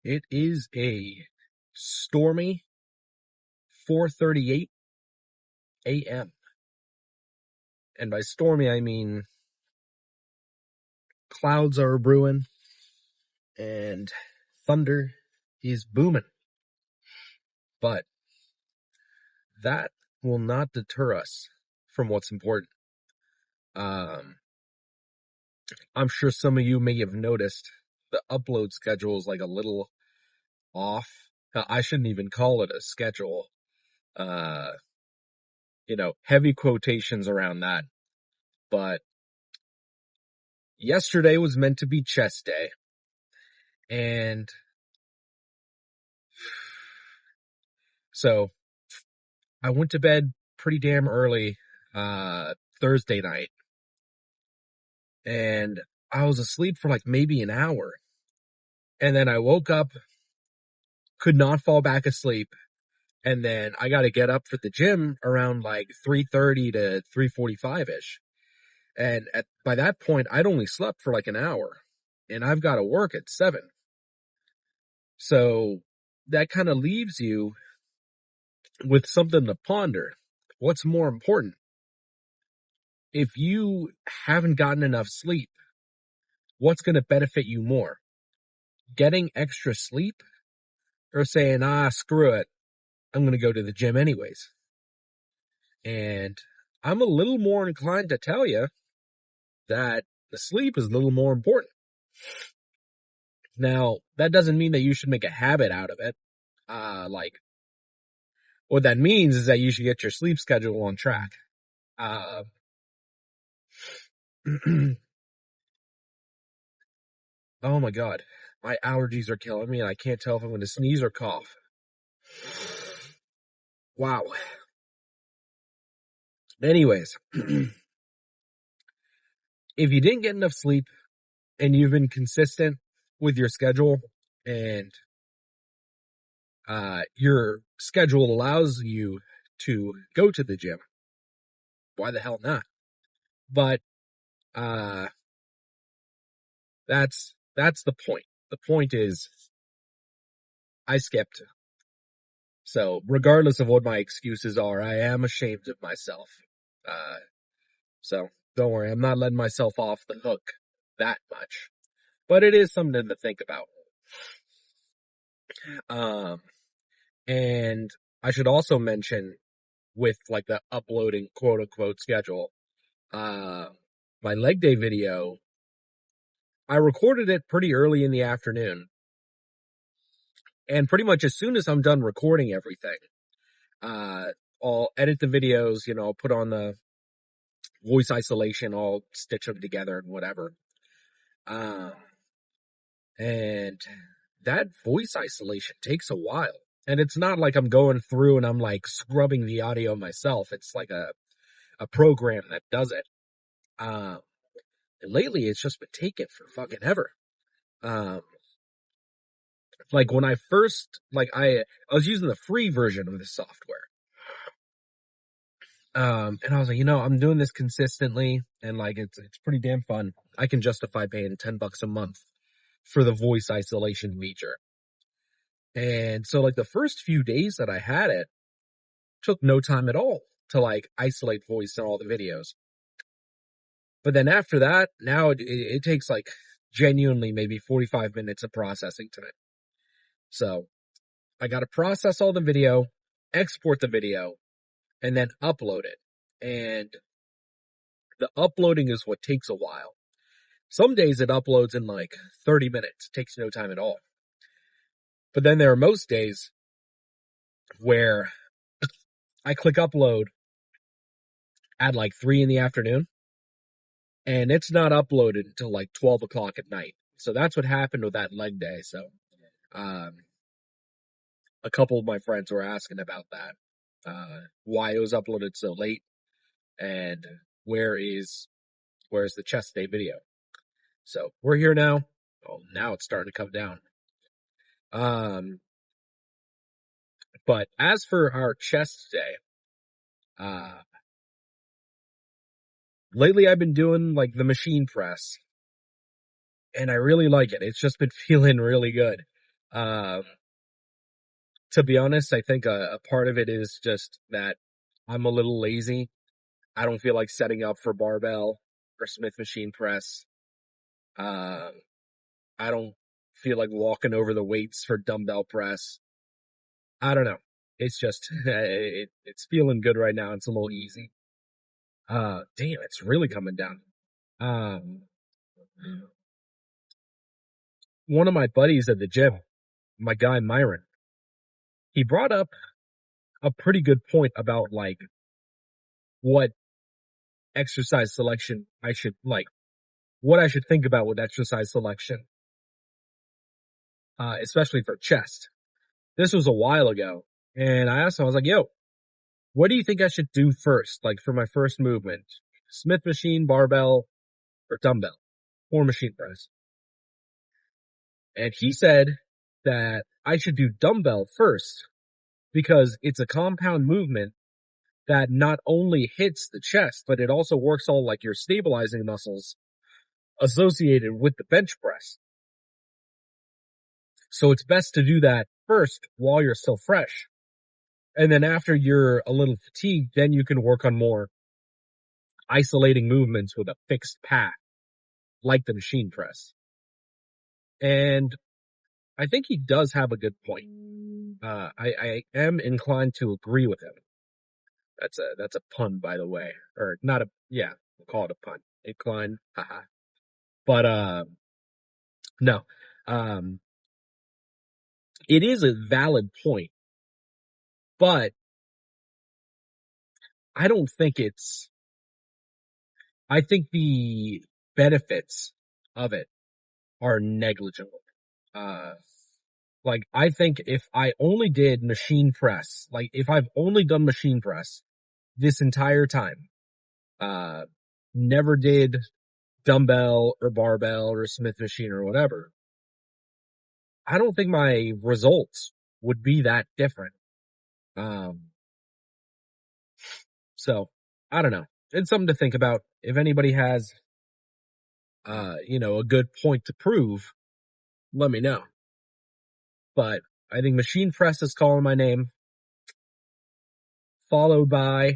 It is a stormy 4:38 a.m. And by stormy, I mean clouds are brewing and thunder is booming. But that will not deter us from what's important. I'm sure some of you may have noticed the upload schedule is like a little off. I shouldn't even call it a schedule. Heavy quotations around that. But yesterday was meant to be chest day. And so I went to bed pretty damn early Thursday night. And I was asleep for like maybe an hour. And then I woke up, could not fall back asleep. And then I got to get up for the gym around like 3:30 to 3:45-ish. And by that point, I'd only slept for like an hour. And I've got to work at 7. So that kind of leaves you with something to ponder. What's more important? If you haven't gotten enough sleep, what's going to benefit you more? Getting extra sleep or saying, screw it, I'm going to go to the gym anyways? And I'm a little more inclined to tell you that the sleep is a little more important. Now, that doesn't mean that you should make a habit out of it. What that means is that you should get your sleep schedule on track. Oh my God, my allergies are killing me and I can't tell if I'm going to sneeze or cough. Wow. Anyways, if you didn't get enough sleep and you've been consistent with your schedule and your schedule allows you to go to the gym, why the hell not? But that's the point. The point is I skipped. So regardless of what my excuses are, I am ashamed of myself. So don't worry, I'm not letting myself off the hook that much. But it is something to think about. And I should also mention with like the uploading quote unquote schedule, my leg day video, I recorded it pretty early in the afternoon. And pretty much as soon as I'm done recording everything, I'll edit the videos, put on the voice isolation, I'll stitch them together and whatever. And that voice isolation takes a while. And it's not like I'm going through and I'm like scrubbing the audio myself. It's like a program that does it. And lately it's just been taking for fucking ever. Like when I first, I was using the free version of the software. And I was like, I'm doing this consistently and like, it's pretty damn fun. I can justify paying $10 a month for the voice isolation feature. And so like the first few days that I had it took no time at all to like isolate voice in all the videos. But then after that, now it takes like genuinely maybe 45 minutes of processing time. So I got to process all the video, export the video, and then upload it. And the uploading is what takes a while. Some days it uploads in like 30 minutes. It takes no time at all. But then there are most days where I click upload at like 3 in the afternoon and it's not uploaded until like 12 o'clock at night. So that's what happened with that leg day. So, a couple of my friends were asking about that, why it was uploaded so late and where's the chest day video. So we're here now. Oh, now it's starting to come down. But as for our chest day, lately I've been doing like the machine press and I really like it. It's just been feeling really good. To be honest, I think a part of it is just that I'm a little lazy. I don't feel like setting up for barbell or Smith machine press. Uh, I don't feel like walking over the weights for dumbbell press. I don't know. It's just, it's feeling good right now. It's a little easy. Damn, it's really coming down. Um, one of my buddies at the gym, my guy Myron, he brought up a pretty good point about like what exercise selection I should like, what I should think about with exercise selection, especially for chest. This was a while ago, and I asked him, I was like, yo, what do you think I should do first? Like for my first movement, Smith machine, barbell, or dumbbell, or machine press? And he said that I should do dumbbell first because it's a compound movement that not only hits the chest, but it also works all like your stabilizing muscles associated with the bench press. So it's best to do that first while you're still fresh. And then after you're a little fatigued, then you can work on more isolating movements with a fixed path, like the machine press. And I think he does have a good point. I am inclined to agree with him. That's a pun, by the way. Or not a, yeah, we'll call it a pun. Incline, haha. But, no. It is a valid point, but I don't think I think the benefits of it are negligible. Like, I think if I only did machine press, like, if I've only done machine press this entire time, never did dumbbell or barbell or Smith machine or whatever, I don't think my results would be that different. So I don't know. It's something to think about. If anybody has, a good point to prove, let me know. But I think machine press is calling my name, followed by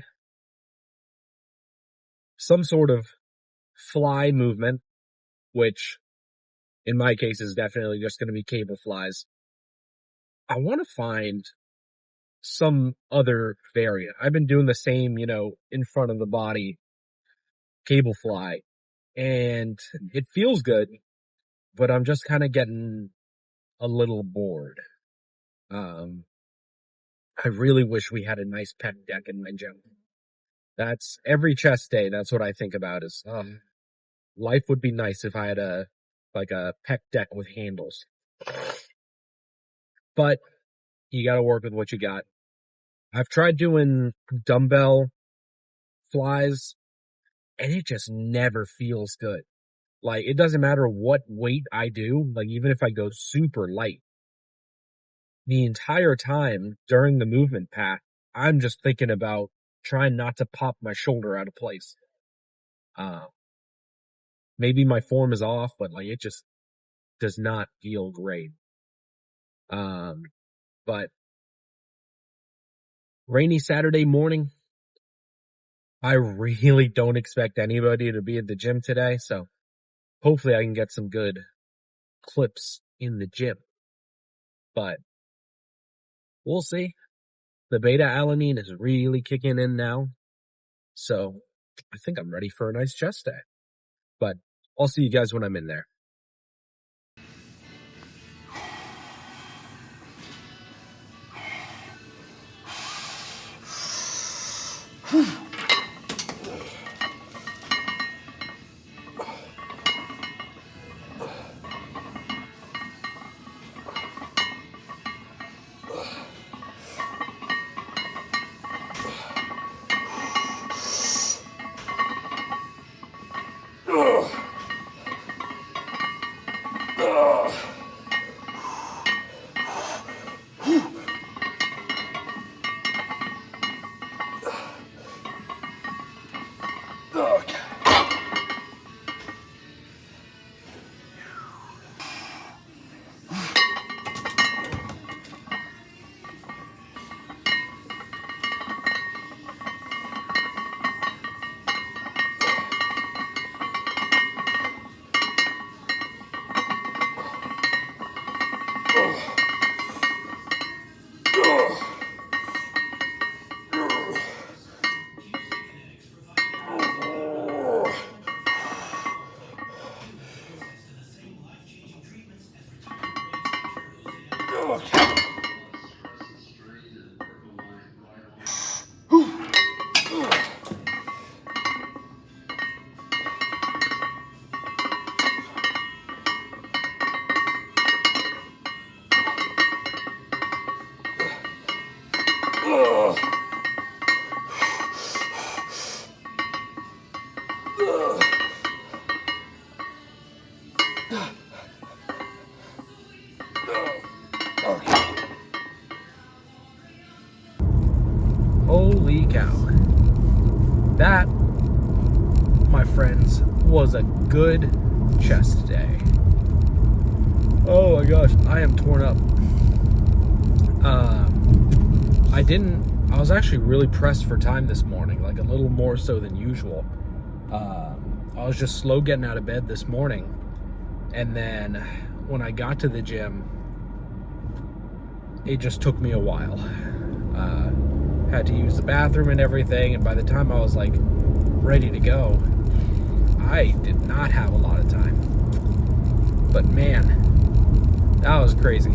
some sort of fly movement, which in my case is definitely just going to be cable flies. I want to find some other variant. I've been doing the same, in front of the body cable fly, and it feels good, but I'm just kind of getting a little bored. I really wish we had a nice pec deck in my gym. That's every chest day. That's what I think about is, life would be nice if I had a pec deck with handles, but you got to work with what you got. I've tried doing dumbbell flies and it just never feels good. Like, it doesn't matter what weight I do, like, even if I go super light, the entire time during the movement path, I'm just thinking about trying not to pop my shoulder out of place. Maybe my form is off, but like, it just does not feel great. But rainy Saturday morning, I really don't expect anybody to be at the gym today, so hopefully I can get some good clips in the gym. But we'll see. The beta alanine is really kicking in now, so I think I'm ready for a nice chest day. But I'll see you guys when I'm in there. Holy cow. That, my friends, was a good chest day. Oh my gosh, I am torn up. I was actually really pressed for time this morning, like a little more so than usual. I was just slow getting out of bed this morning. And then when I got to the gym, it just took me a while. Had to use the bathroom and everything, and by the time I was like ready to go, I did not have a lot of time. But man, that was crazy.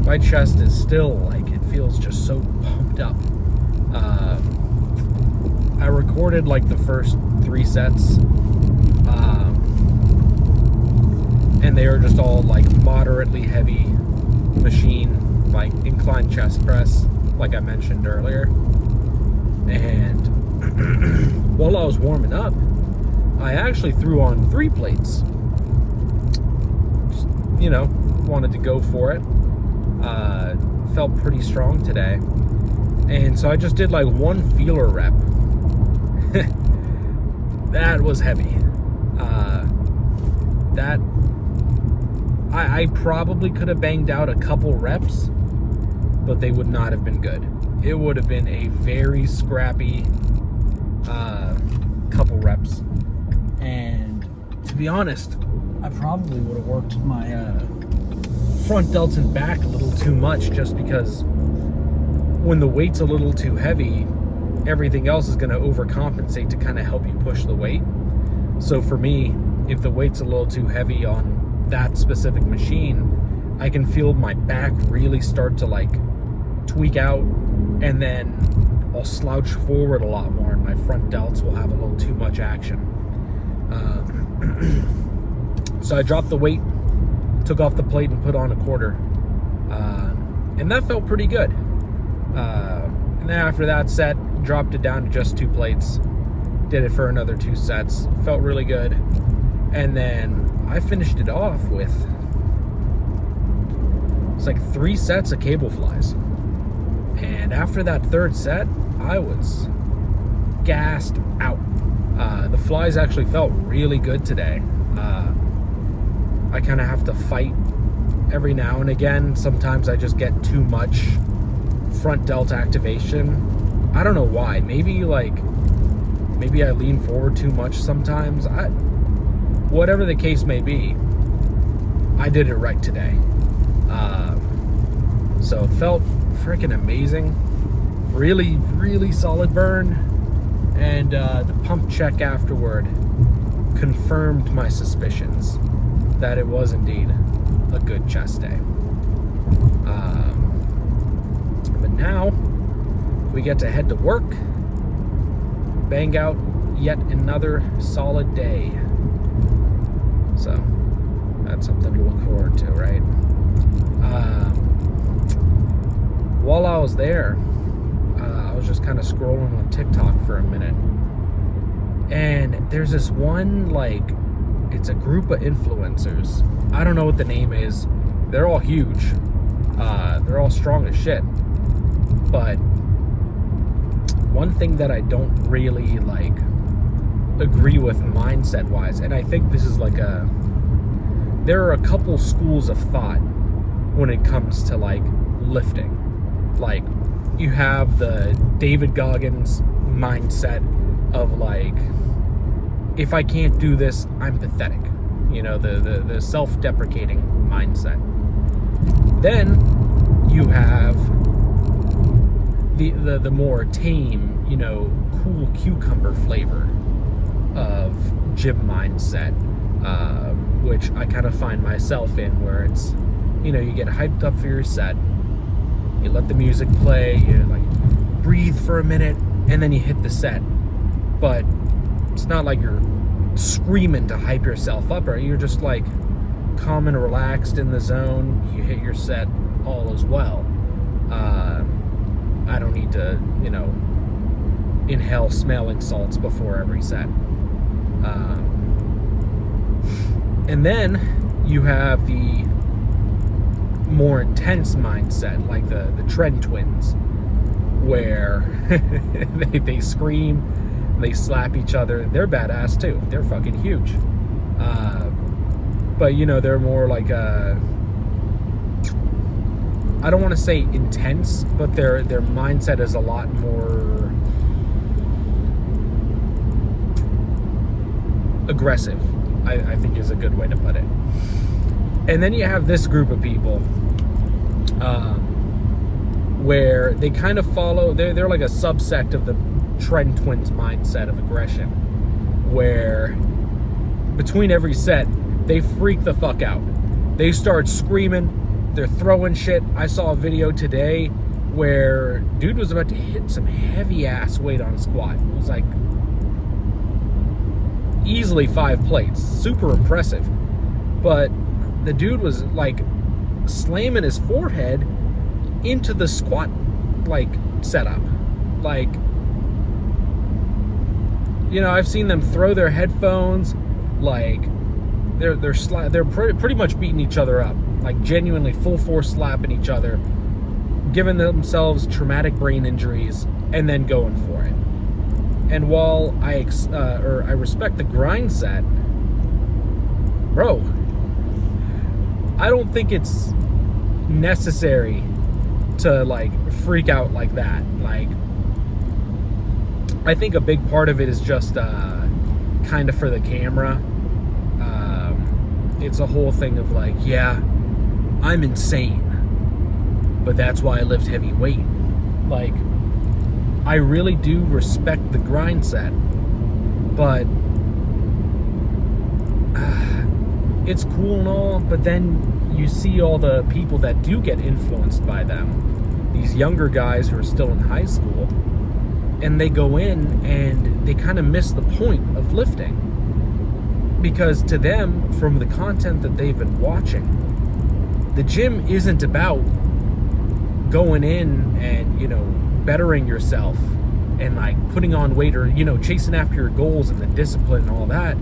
My chest is still like, it feels just so pumped up. I recorded like the first 3 sets, and they were just all like moderately heavy machine, like inclined chest press, like I mentioned earlier. And while I was warming up, I actually threw on 3 plates. Just, wanted to go for it. Felt pretty strong today. And so I just did like 1 feeler rep. That was heavy. I probably could have banged out a couple reps, but they would not have been good. It would have been a very scrappy couple reps. And to be honest, I probably would have worked my front delts and back a little too much, just because when the weight's a little too heavy, everything else is going to overcompensate to kind of help you push the weight. So for me, if the weight's a little too heavy on that specific machine, I can feel my back really start to like tweak out, and then I'll slouch forward a lot more, and my front delts will have a little too much action. So I dropped the weight, took off the plate, and put on a quarter, and that felt pretty good. And then after that set, dropped it down to just 2 plates, did it for another 2 sets, felt really good. And then I finished it off with, it's like 3 sets of cable flies. And after that 3rd set, I was gassed out. The flies actually felt really good today. I kind of have to fight every now and again. Sometimes I just get too much front delt activation. I don't know why. Maybe I lean forward too much sometimes. Whatever the case may be, I did it right today. So it felt freaking amazing. Really, really solid burn. And the pump check afterward confirmed my suspicions that it was indeed a good chest day. But now we get to head to work, bang out yet another solid day. So that's something to look forward to, right? While I was there, I was just kind of scrolling on TikTok for a minute, and there's this one, it's a group of influencers. I don't know what the name is. They're all huge. They're all strong as shit. But one thing that I don't really agree with mindset wise, and I think this is there are a couple schools of thought when it comes to lifting. You have the David Goggins mindset of if I can't do this, I'm pathetic. The self-deprecating mindset. Then you have the more tame, cool cucumber flavor of gym mindset, which I kind of find myself in, where it's, you get hyped up for your set, you let the music play, you like breathe for a minute, and then you hit the set. But it's not like you're screaming to hype yourself up, or you're just like calm and relaxed in the zone. You hit your set, all as well. I don't need to, inhale smelling salts before every set. And then you have the more intense mindset, like the Trend Twins, where they scream, they slap each other. They're badass too. They're fucking huge. But they're more like I don't want to say intense, but their mindset is a lot more aggressive, I think is a good way to put it. And then you have this group of people where they kind of follow, they're like a subsect of the Trend Twins mindset of aggression, where between every set, they freak the fuck out. They start screaming, they're throwing shit. I saw a video today where dude was about to hit some heavy ass weight on a squat. It was like easily 5 plates. Super impressive. But the dude was like slamming his forehead into the squat like setup. Like, I've seen them throw their headphones, like they're pretty much beating each other up, like genuinely full force slapping each other, giving themselves traumatic brain injuries, and then going for it. And while I respect the grind set, bro, I don't think it's necessary to like freak out like that. Like, I think a big part of it is just kind of for the camera. It's a whole thing of like, yeah, I'm insane, but that's why I lift heavy weight. Like, I really do respect the grind set, but it's cool and all, but then you see all the people that do get influenced by them, these younger guys who are still in high school, and they go in and they kind of miss the point of lifting, because to them, from the content that they've been watching, the gym isn't about going in and bettering yourself and like putting on weight, or chasing after your goals and the discipline and all that.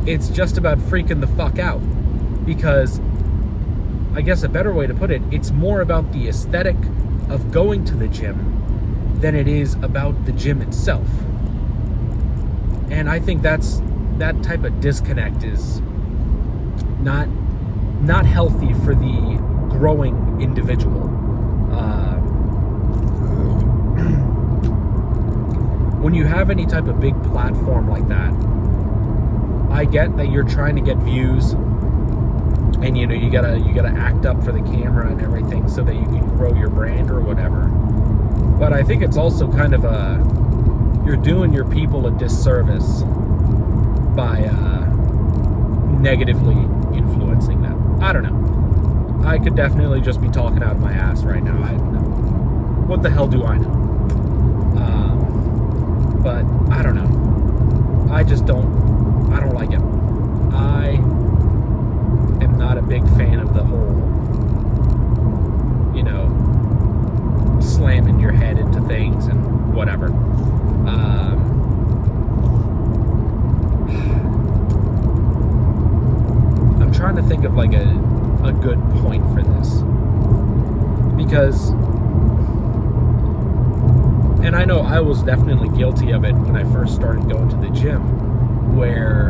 It's just about freaking the fuck out, because I guess a better way to put it, it's more about the aesthetic of going to the gym than it is about the gym itself. And I think that type of disconnect is not healthy for the growing individual. When you have any type of big platform like that, I get that you're trying to get views, and you gotta act up for the camera and everything so that you can grow your brand or whatever. But I think it's also kind of you're doing your people a disservice by negatively influencing them. I don't know. I could definitely just be talking out of my ass right now. What the hell do I know? But I don't know. I don't like it. I am not a big fan of the whole, slamming your head into things and whatever. I'm trying to think of like a good point for this, because, and I know I was definitely guilty of it when I first started going to the gym, where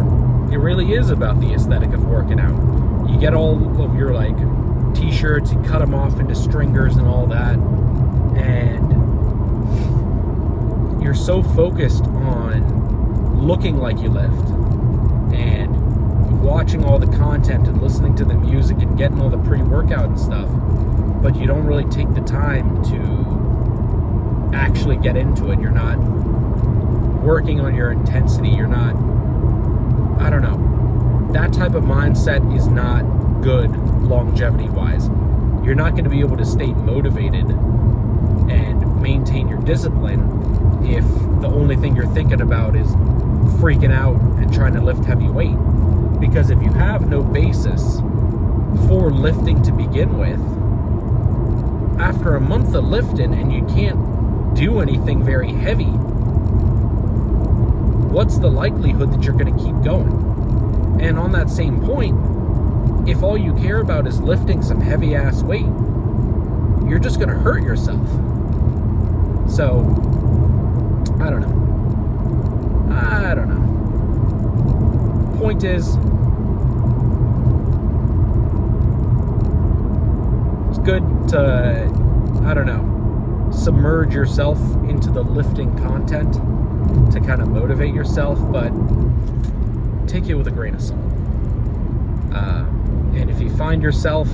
it really is about the aesthetic of working out. You get all of your like t-shirts, you cut them off into stringers and all that, and you're so focused on looking like you lift and watching all the content and listening to the music and getting all the pre-workout and stuff, but you don't really take the time to actually get into it. You're not working on your intensity. You're not, I don't know. That type of mindset is not good longevity wise. You're not going to be able to stay motivated and maintain your discipline if the only thing you're thinking about is freaking out and trying to lift heavy weight. Because if you have no basis for lifting to begin with, after a month of lifting and you can't do anything very heavy, what's the likelihood that you're going to keep going? And on that same point, if all you care about is lifting some heavy ass weight, you're just going to hurt yourself. So, I don't know. Point is, it's good to, submerge yourself into the lifting content to kind of motivate yourself, but take it with a grain of salt. And if you find yourself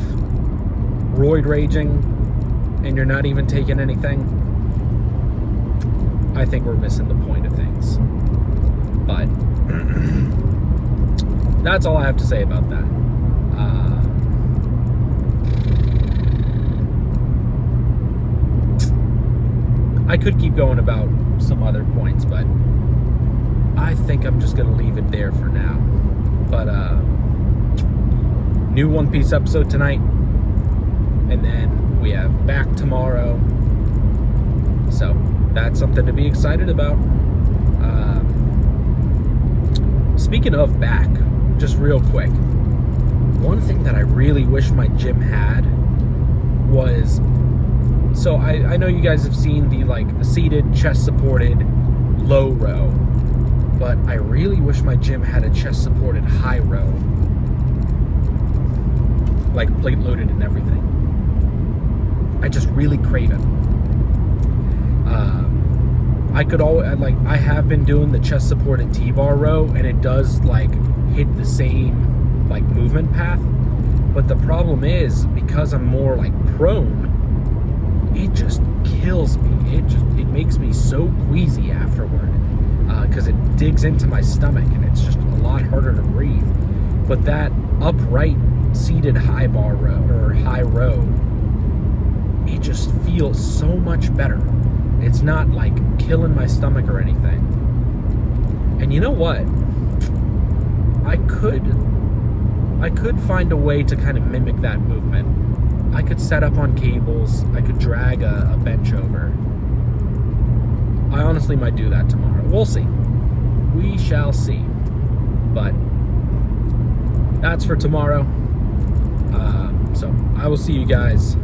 roid raging and you're not even taking anything, I think we're missing the point of things. But that's all I have to say about that. I could keep going about some other points, but I think I'm just going to leave it there for now. But new One Piece episode tonight, and then we have back tomorrow. So that's something to be excited about. Speaking of back, just real quick, one thing that I really wish my gym had was, so I know you guys have seen the seated, chest supported low row, but I really wish my gym had a chest supported high row, like plate loaded and everything. I just really crave it. I have been doing the chest supported T-bar row, and it does hit the same movement path, but the problem is, because I'm more prone, it just kills me. It makes me so queasy afterward, because it digs into my stomach and it's just a lot harder to breathe. But that upright seated high bar row or high row, it just feels so much better. It's not killing my stomach or anything. And you know what? I could find a way to kind of mimic that movement. I could set up on cables. I could drag a bench over. I honestly might do that tomorrow. We'll see. We shall see. But that's for tomorrow. So I will see you guys